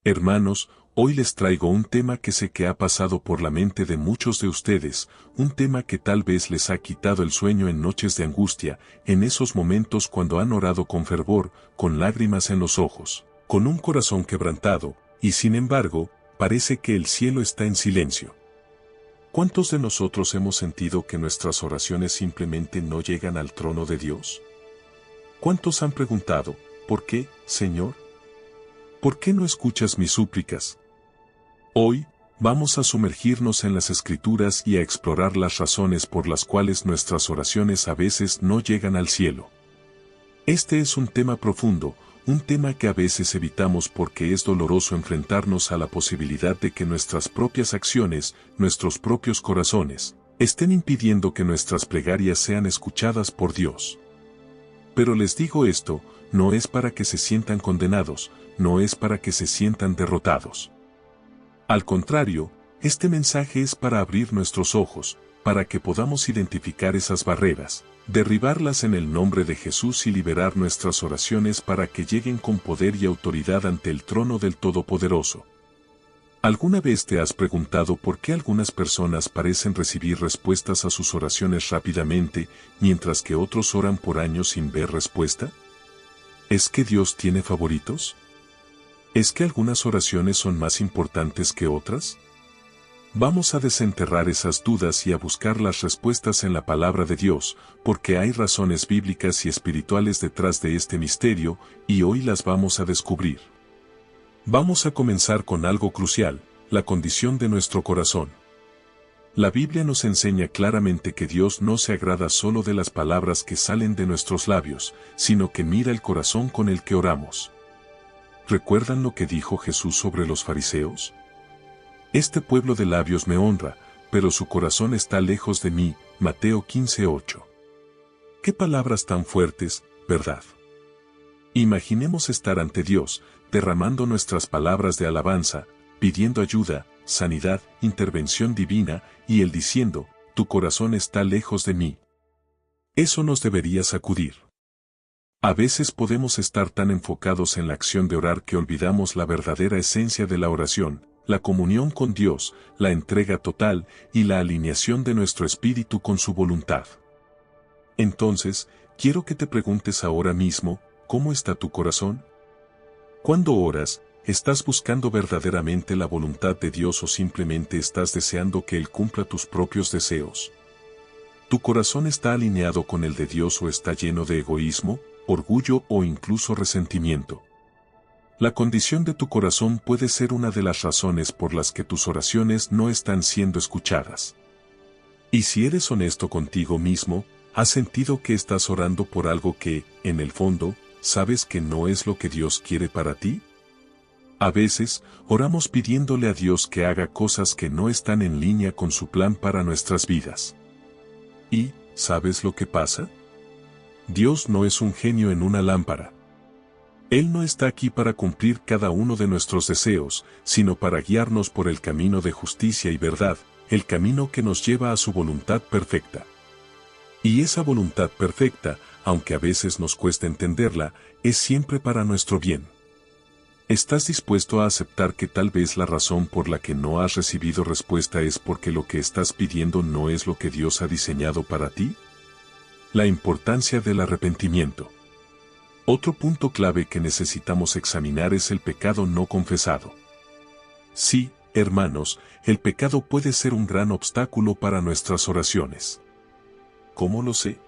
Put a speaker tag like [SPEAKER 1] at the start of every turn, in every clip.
[SPEAKER 1] Hermanos, hoy les traigo un tema que sé que ha pasado por la mente de muchos de ustedes, un tema que tal vez les ha quitado el sueño en noches de angustia, en esos momentos cuando han orado con fervor, con lágrimas en los ojos, con un corazón quebrantado, y sin embargo, parece que el cielo está en silencio. ¿Cuántos de nosotros hemos sentido que nuestras oraciones simplemente no llegan al trono de Dios? ¿Cuántos han preguntado, ¿por qué, Señor? ¿Por qué no escuchas mis súplicas? Hoy, vamos a sumergirnos en las Escrituras y a explorar las razones por las cuales nuestras oraciones a veces no llegan al cielo. Este es un tema profundo, un tema que a veces evitamos porque es doloroso enfrentarnos a la posibilidad de que nuestras propias acciones, nuestros propios corazones, estén impidiendo que nuestras plegarias sean escuchadas por Dios. Pero les digo esto, no es para que se sientan condenados, no es para que se sientan derrotados. Al contrario, este mensaje es para abrir nuestros ojos, para que podamos identificar esas barreras, derribarlas en el nombre de Jesús y liberar nuestras oraciones para que lleguen con poder y autoridad ante el trono del Todopoderoso. ¿Alguna vez te has preguntado por qué algunas personas parecen recibir respuestas a sus oraciones rápidamente, mientras que otros oran por años sin ver respuesta? ¿Es que Dios tiene favoritos? ¿Es que algunas oraciones son más importantes que otras? Vamos a desenterrar esas dudas y a buscar las respuestas en la palabra de Dios, porque hay razones bíblicas y espirituales detrás de este misterio, y hoy las vamos a descubrir. Vamos a comenzar con algo crucial, la condición de nuestro corazón. La Biblia nos enseña claramente que Dios no se agrada solo de las palabras que salen de nuestros labios, sino que mira el corazón con el que oramos. ¿Recuerdan lo que dijo Jesús sobre los fariseos? Este pueblo de labios me honra, pero su corazón está lejos de mí, Mateo 15:8. Qué palabras tan fuertes, ¿verdad? Imaginemos estar ante Dios, derramando nuestras palabras de alabanza, pidiendo ayuda, sanidad, intervención divina, y Él diciendo, tu corazón está lejos de mí. Eso nos debería sacudir. A veces podemos estar tan enfocados en la acción de orar que olvidamos la verdadera esencia de la oración, la comunión con Dios, la entrega total y la alineación de nuestro espíritu con su voluntad. Entonces, quiero que te preguntes ahora mismo, ¿cómo está tu corazón? Cuando oras, ¿estás buscando verdaderamente la voluntad de Dios o simplemente estás deseando que Él cumpla tus propios deseos? ¿Tu corazón está alineado con el de Dios o está lleno de egoísmo, orgullo o incluso resentimiento? La condición de tu corazón puede ser una de las razones por las que tus oraciones no están siendo escuchadas. Y si eres honesto contigo mismo, ¿has sentido que estás orando por algo que, en el fondo, sabes que no es lo que Dios quiere para ti? A veces, oramos pidiéndole a Dios que haga cosas que no están en línea con su plan para nuestras vidas. ¿Y, sabes lo que pasa? Dios no es un genio en una lámpara. Él no está aquí para cumplir cada uno de nuestros deseos, sino para guiarnos por el camino de justicia y verdad, el camino que nos lleva a su voluntad perfecta. Y esa voluntad perfecta, aunque a veces nos cuesta entenderla, es siempre para nuestro bien. ¿Estás dispuesto a aceptar que tal vez la razón por la que no has recibido respuesta es porque lo que estás pidiendo no es lo que Dios ha diseñado para ti? La importancia del arrepentimiento. Otro punto clave que necesitamos examinar es el pecado no confesado. Sí, hermanos, el pecado puede ser un gran obstáculo para nuestras oraciones. ¿Cómo lo sé?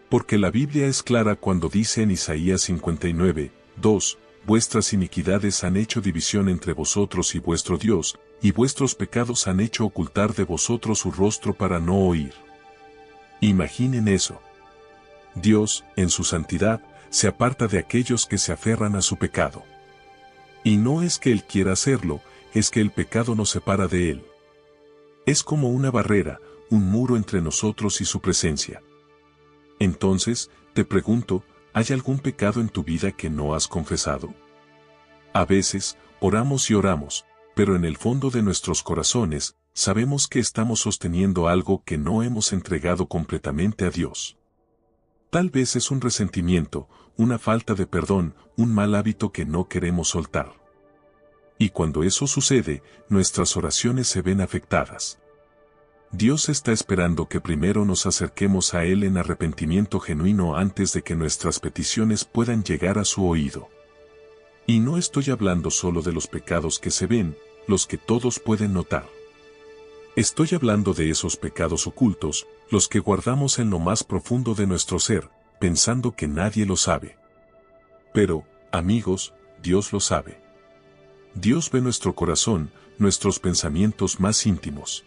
[SPEAKER 1] Porque la Biblia es clara cuando dice en Isaías 59:2, vuestras iniquidades han hecho división entre vosotros y vuestro Dios, y vuestros pecados han hecho ocultar de vosotros su rostro para no oír. Imaginen eso. Dios, en su santidad, se aparta de aquellos que se aferran a su pecado. Y no es que Él quiera hacerlo, es que el pecado nos separa de Él. Es como una barrera, un muro entre nosotros y su presencia. Entonces, te pregunto, ¿hay algún pecado en tu vida que no has confesado? A veces, oramos y oramos, pero en el fondo de nuestros corazones, sabemos que estamos sosteniendo algo que no hemos entregado completamente a Dios. Tal vez es un resentimiento, una falta de perdón, un mal hábito que no queremos soltar. Y cuando eso sucede, nuestras oraciones se ven afectadas. Dios está esperando que primero nos acerquemos a Él en arrepentimiento genuino antes de que nuestras peticiones puedan llegar a su oído. Y no estoy hablando solo de los pecados que se ven, los que todos pueden notar. Estoy hablando de esos pecados ocultos, los que guardamos en lo más profundo de nuestro ser, pensando que nadie lo sabe. Pero, amigos, Dios lo sabe. Dios ve nuestro corazón, nuestros pensamientos más íntimos.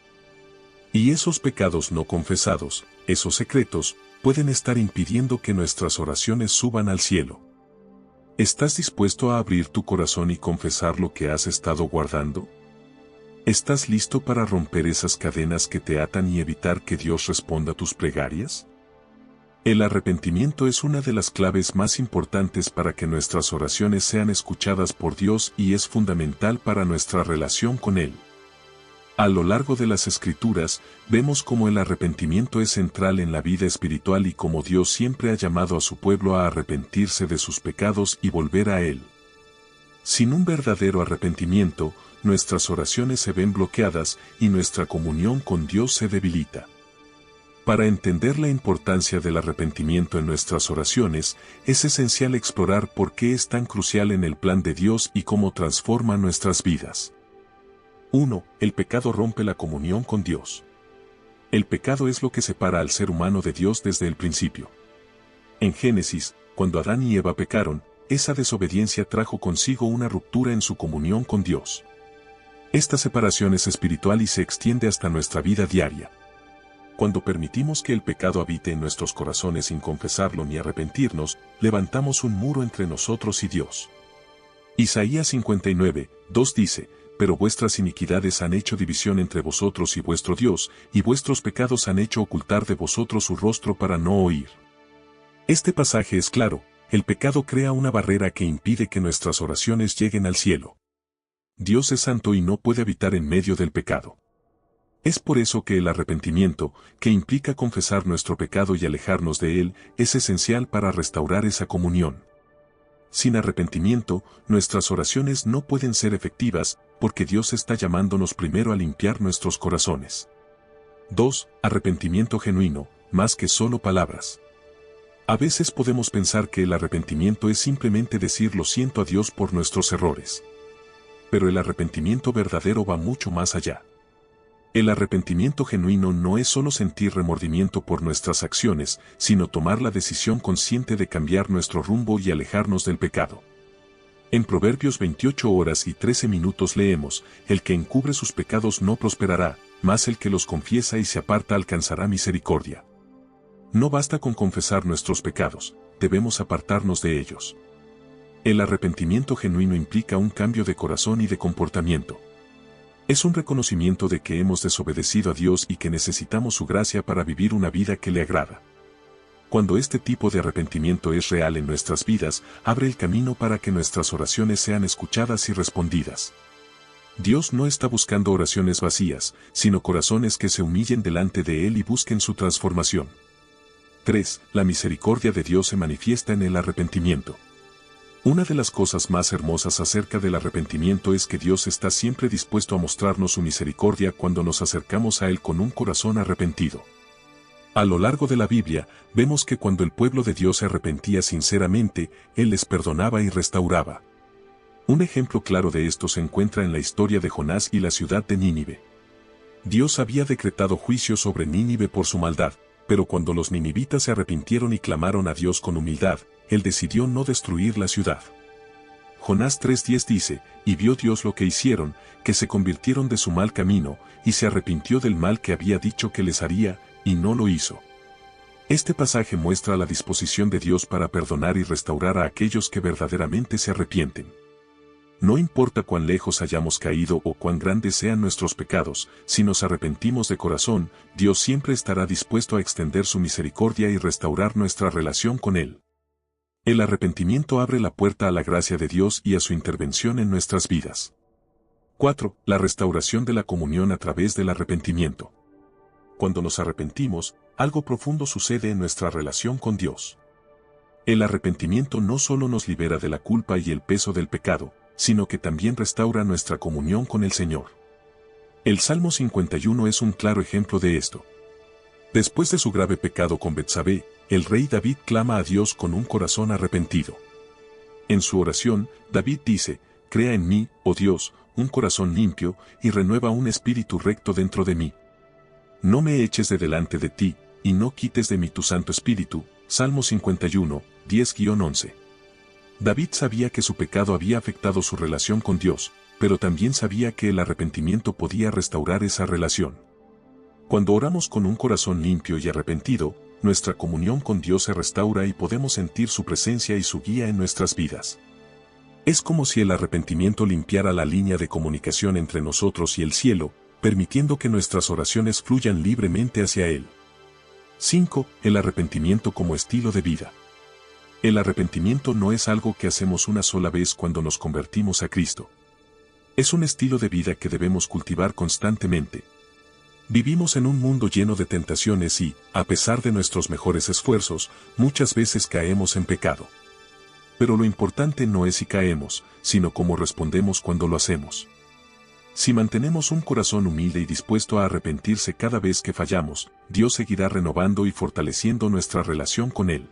[SPEAKER 1] Y esos pecados no confesados, esos secretos, pueden estar impidiendo que nuestras oraciones suban al cielo. ¿Estás dispuesto a abrir tu corazón y confesar lo que has estado guardando? ¿Estás listo para romper esas cadenas que te atan y evitar que Dios responda a tus plegarias? El arrepentimiento es una de las claves más importantes para que nuestras oraciones sean escuchadas por Dios y es fundamental para nuestra relación con Él. A lo largo de las Escrituras, vemos cómo el arrepentimiento es central en la vida espiritual y cómo Dios siempre ha llamado a su pueblo a arrepentirse de sus pecados y volver a Él. Sin un verdadero arrepentimiento, nuestras oraciones se ven bloqueadas y nuestra comunión con Dios se debilita. Para entender la importancia del arrepentimiento en nuestras oraciones, es esencial explorar por qué es tan crucial en el plan de Dios y cómo transforma nuestras vidas. 1. El pecado rompe la comunión con Dios. El pecado es lo que separa al ser humano de Dios desde el principio. En Génesis, cuando Adán y Eva pecaron, esa desobediencia trajo consigo una ruptura en su comunión con Dios. Esta separación es espiritual y se extiende hasta nuestra vida diaria. Cuando permitimos que el pecado habite en nuestros corazones sin confesarlo ni arrepentirnos, levantamos un muro entre nosotros y Dios. Isaías 59, 2 dice, pero vuestras iniquidades han hecho división entre vosotros y vuestro Dios, y vuestros pecados han hecho ocultar de vosotros su rostro para no oír. Este pasaje es claro, el pecado crea una barrera que impide que nuestras oraciones lleguen al cielo. Dios es santo y no puede habitar en medio del pecado. Es por eso que el arrepentimiento, que implica confesar nuestro pecado y alejarnos de él, es esencial para restaurar esa comunión. Sin arrepentimiento, nuestras oraciones no pueden ser efectivas, porque Dios está llamándonos primero a limpiar nuestros corazones. 2. Arrepentimiento genuino, más que solo palabras. A veces podemos pensar que el arrepentimiento es simplemente decir lo siento a Dios por nuestros errores. Pero el arrepentimiento verdadero va mucho más allá. El arrepentimiento genuino no es solo sentir remordimiento por nuestras acciones, sino tomar la decisión consciente de cambiar nuestro rumbo y alejarnos del pecado. En Proverbios 28 horas y 13 minutos leemos, el que encubre sus pecados no prosperará, mas el que los confiesa y se aparta alcanzará misericordia. No basta con confesar nuestros pecados, debemos apartarnos de ellos. El arrepentimiento genuino implica un cambio de corazón y de comportamiento. Es un reconocimiento de que hemos desobedecido a Dios y que necesitamos su gracia para vivir una vida que le agrada. Cuando este tipo de arrepentimiento es real en nuestras vidas, abre el camino para que nuestras oraciones sean escuchadas y respondidas. Dios no está buscando oraciones vacías, sino corazones que se humillen delante de Él y busquen su transformación. 3. La misericordia de Dios se manifiesta en el arrepentimiento. Una de las cosas más hermosas acerca del arrepentimiento es que Dios está siempre dispuesto a mostrarnos su misericordia cuando nos acercamos a Él con un corazón arrepentido. A lo largo de la Biblia, vemos que cuando el pueblo de Dios se arrepentía sinceramente, Él les perdonaba y restauraba. Un ejemplo claro de esto se encuentra en la historia de Jonás y la ciudad de Nínive. Dios había decretado juicio sobre Nínive por su maldad, pero cuando los ninivitas se arrepintieron y clamaron a Dios con humildad, Él decidió no destruir la ciudad. Jonás 3:10 dice, y vio Dios lo que hicieron, que se convirtieron de su mal camino, y se arrepintió del mal que había dicho que les haría, y no lo hizo. Este pasaje muestra la disposición de Dios para perdonar y restaurar a aquellos que verdaderamente se arrepienten. No importa cuán lejos hayamos caído o cuán grandes sean nuestros pecados, si nos arrepentimos de corazón, Dios siempre estará dispuesto a extender su misericordia y restaurar nuestra relación con Él. El arrepentimiento abre la puerta a la gracia de Dios y a su intervención en nuestras vidas. 4. La restauración de la comunión a través del arrepentimiento. Cuando nos arrepentimos, algo profundo sucede en nuestra relación con Dios. El arrepentimiento no solo nos libera de la culpa y el peso del pecado, sino que también restaura nuestra comunión con el Señor. El Salmo 51 es un claro ejemplo de esto. Después de su grave pecado con Betsabé, el rey David clama a Dios con un corazón arrepentido. En su oración, David dice: «Crea en mí, oh Dios, un corazón limpio, y renueva un espíritu recto dentro de mí. No me eches de delante de ti, y no quites de mí tu Santo Espíritu». Salmo 51, 10-11. David sabía que su pecado había afectado su relación con Dios, pero también sabía que el arrepentimiento podía restaurar esa relación. Cuando oramos con un corazón limpio y arrepentido, nuestra comunión con Dios se restaura y podemos sentir su presencia y su guía en nuestras vidas. Es como si el arrepentimiento limpiara la línea de comunicación entre nosotros y el cielo, permitiendo que nuestras oraciones fluyan libremente hacia Él. 5. El arrepentimiento como estilo de vida. El arrepentimiento no es algo que hacemos una sola vez cuando nos convertimos a Cristo. Es un estilo de vida que debemos cultivar constantemente. Vivimos en un mundo lleno de tentaciones y, a pesar de nuestros mejores esfuerzos, muchas veces caemos en pecado. Pero lo importante no es si caemos, sino cómo respondemos cuando lo hacemos. Si mantenemos un corazón humilde y dispuesto a arrepentirse cada vez que fallamos, Dios seguirá renovando y fortaleciendo nuestra relación con Él.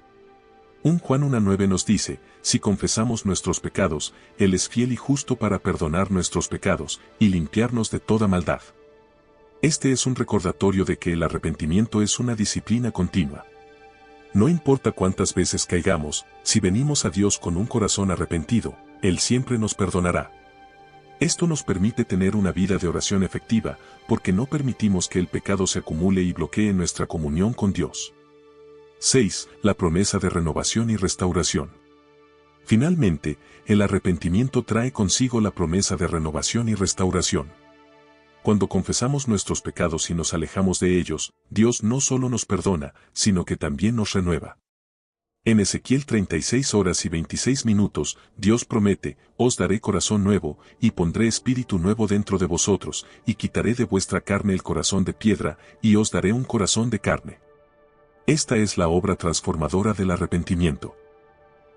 [SPEAKER 1] Juan 1:9 nos dice: «Si confesamos nuestros pecados, Él es fiel y justo para perdonar nuestros pecados y limpiarnos de toda maldad». Este es un recordatorio de que el arrepentimiento es una disciplina continua. No importa cuántas veces caigamos, si venimos a Dios con un corazón arrepentido, Él siempre nos perdonará. Esto nos permite tener una vida de oración efectiva, porque no permitimos que el pecado se acumule y bloquee nuestra comunión con Dios. 6. La promesa de renovación y restauración. Finalmente, el arrepentimiento trae consigo la promesa de renovación y restauración. Cuando confesamos nuestros pecados y nos alejamos de ellos, Dios no solo nos perdona, sino que también nos renueva. En Ezequiel 36:26, Dios promete: «Os daré corazón nuevo, y pondré espíritu nuevo dentro de vosotros, y quitaré de vuestra carne el corazón de piedra, y os daré un corazón de carne». Esta es la obra transformadora del arrepentimiento.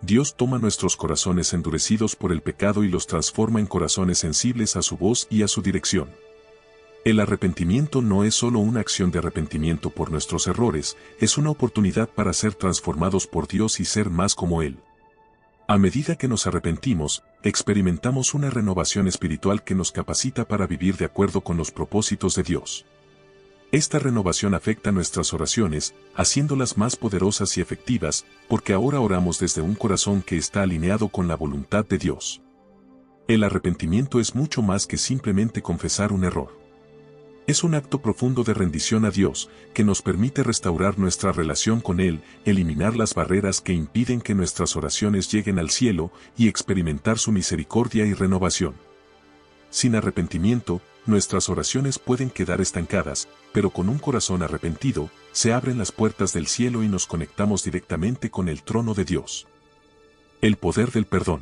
[SPEAKER 1] Dios toma nuestros corazones endurecidos por el pecado y los transforma en corazones sensibles a su voz y a su dirección. El arrepentimiento no es solo una acción de arrepentimiento por nuestros errores, es una oportunidad para ser transformados por Dios y ser más como Él. A medida que nos arrepentimos, experimentamos una renovación espiritual que nos capacita para vivir de acuerdo con los propósitos de Dios. Esta renovación afecta nuestras oraciones, haciéndolas más poderosas y efectivas, porque ahora oramos desde un corazón que está alineado con la voluntad de Dios. El arrepentimiento es mucho más que simplemente confesar un error. Es un acto profundo de rendición a Dios, que nos permite restaurar nuestra relación con Él, eliminar las barreras que impiden que nuestras oraciones lleguen al cielo y experimentar su misericordia y renovación. Sin arrepentimiento, nuestras oraciones pueden quedar estancadas, pero con un corazón arrepentido, se abren las puertas del cielo y nos conectamos directamente con el trono de Dios. El poder del perdón.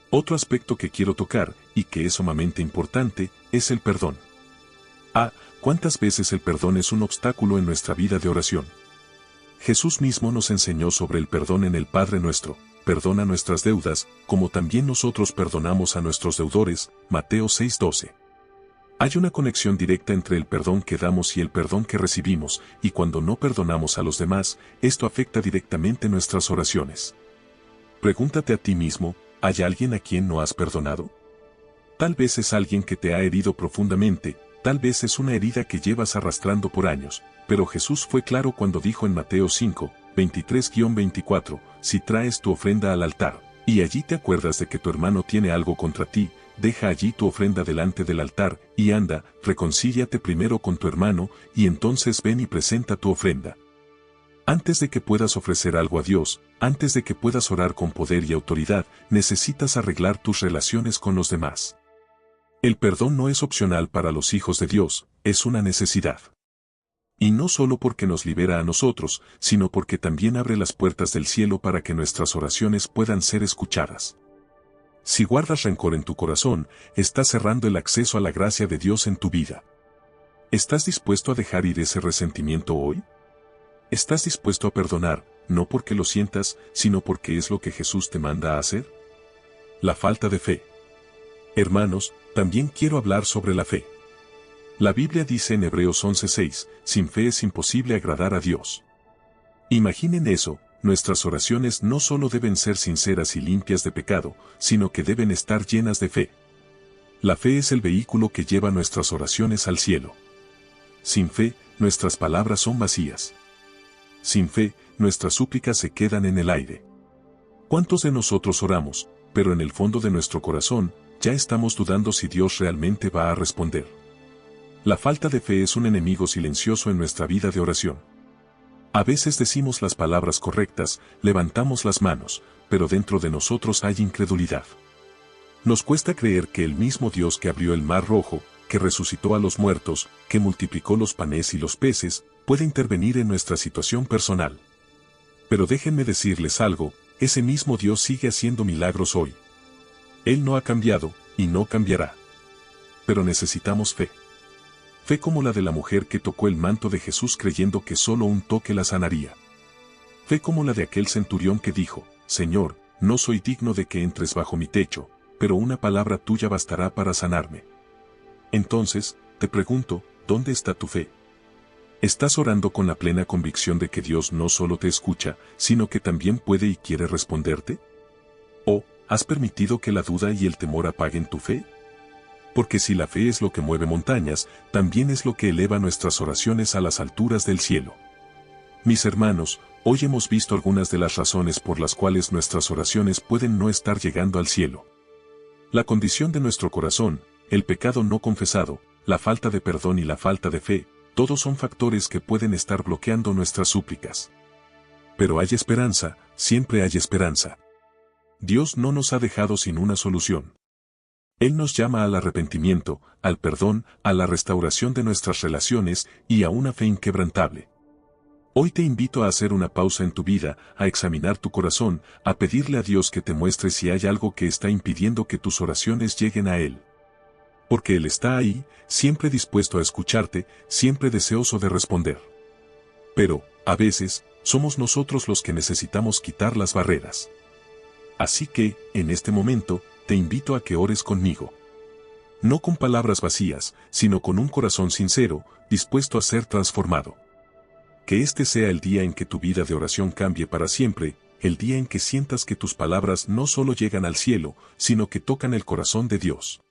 [SPEAKER 1] Otro aspecto que quiero tocar, y que es sumamente importante, es el perdón. ¿Cuántas veces el perdón es un obstáculo en nuestra vida de oración? Jesús mismo nos enseñó sobre el perdón en el Padre Nuestro: «Perdona nuestras deudas, como también nosotros perdonamos a nuestros deudores». Mateo 6:12. Hay una conexión directa entre el perdón que damos y el perdón que recibimos, y cuando no perdonamos a los demás, esto afecta directamente nuestras oraciones. Pregúntate a ti mismo: ¿hay alguien a quien no has perdonado? Tal vez es alguien que te ha herido profundamente. Tal vez es una herida que llevas arrastrando por años, pero Jesús fue claro cuando dijo en Mateo 5:23-24, «Si traes tu ofrenda al altar, y allí te acuerdas de que tu hermano tiene algo contra ti, deja allí tu ofrenda delante del altar, y anda, reconcíliate primero con tu hermano, y entonces ven y presenta tu ofrenda». Antes de que puedas ofrecer algo a Dios, antes de que puedas orar con poder y autoridad, necesitas arreglar tus relaciones con los demás. El perdón no es opcional para los hijos de Dios, es una necesidad. Y no solo porque nos libera a nosotros, sino porque también abre las puertas del cielo para que nuestras oraciones puedan ser escuchadas. Si guardas rencor en tu corazón, estás cerrando el acceso a la gracia de Dios en tu vida. ¿Estás dispuesto a dejar ir ese resentimiento hoy? ¿Estás dispuesto a perdonar, no porque lo sientas, sino porque es lo que Jesús te manda a hacer? La falta de fe. Hermanos, también quiero hablar sobre la fe. La Biblia dice en Hebreos 11:6, sin fe es imposible agradar a Dios. Imaginen eso, nuestras oraciones no solo deben ser sinceras y limpias de pecado, sino que deben estar llenas de fe. La fe es el vehículo que lleva nuestras oraciones al cielo. Sin fe, nuestras palabras son vacías. Sin fe, nuestras súplicas se quedan en el aire. ¿Cuántos de nosotros oramos, pero en el fondo de nuestro corazón, ya estamos dudando si Dios realmente va a responder? La falta de fe es un enemigo silencioso en nuestra vida de oración. A veces decimos las palabras correctas, levantamos las manos, pero dentro de nosotros hay incredulidad. Nos cuesta creer que el mismo Dios que abrió el mar rojo, que resucitó a los muertos, que multiplicó los panes y los peces, puede intervenir en nuestra situación personal. Pero déjenme decirles algo, ese mismo Dios sigue haciendo milagros hoy. Él no ha cambiado, y no cambiará. Pero necesitamos fe. Fe como la de la mujer que tocó el manto de Jesús creyendo que solo un toque la sanaría. Fe como la de aquel centurión que dijo, Señor, no soy digno de que entres bajo mi techo, pero una palabra tuya bastará para sanarme. Entonces, te pregunto, ¿dónde está tu fe? ¿Estás orando con la plena convicción de que Dios no solo te escucha, sino que también puede y quiere responderte? ¿O has permitido que la duda y el temor apaguen tu fe? Porque si la fe es lo que mueve montañas, también es lo que eleva nuestras oraciones a las alturas del cielo. Mis hermanos, hoy hemos visto algunas de las razones por las cuales nuestras oraciones pueden no estar llegando al cielo. La condición de nuestro corazón, el pecado no confesado, la falta de perdón y la falta de fe, todos son factores que pueden estar bloqueando nuestras súplicas. Pero hay esperanza, siempre hay esperanza. Dios no nos ha dejado sin una solución. Él nos llama al arrepentimiento, al perdón, a la restauración de nuestras relaciones y a una fe inquebrantable. Hoy te invito a hacer una pausa en tu vida, a examinar tu corazón, a pedirle a Dios que te muestre si hay algo que está impidiendo que tus oraciones lleguen a Él. Porque Él está ahí, siempre dispuesto a escucharte, siempre deseoso de responder. Pero, a veces, somos nosotros los que necesitamos quitar las barreras. Así que, en este momento, te invito a que ores conmigo. No con palabras vacías, sino con un corazón sincero, dispuesto a ser transformado. Que este sea el día en que tu vida de oración cambie para siempre, el día en que sientas que tus palabras no solo llegan al cielo, sino que tocan el corazón de Dios.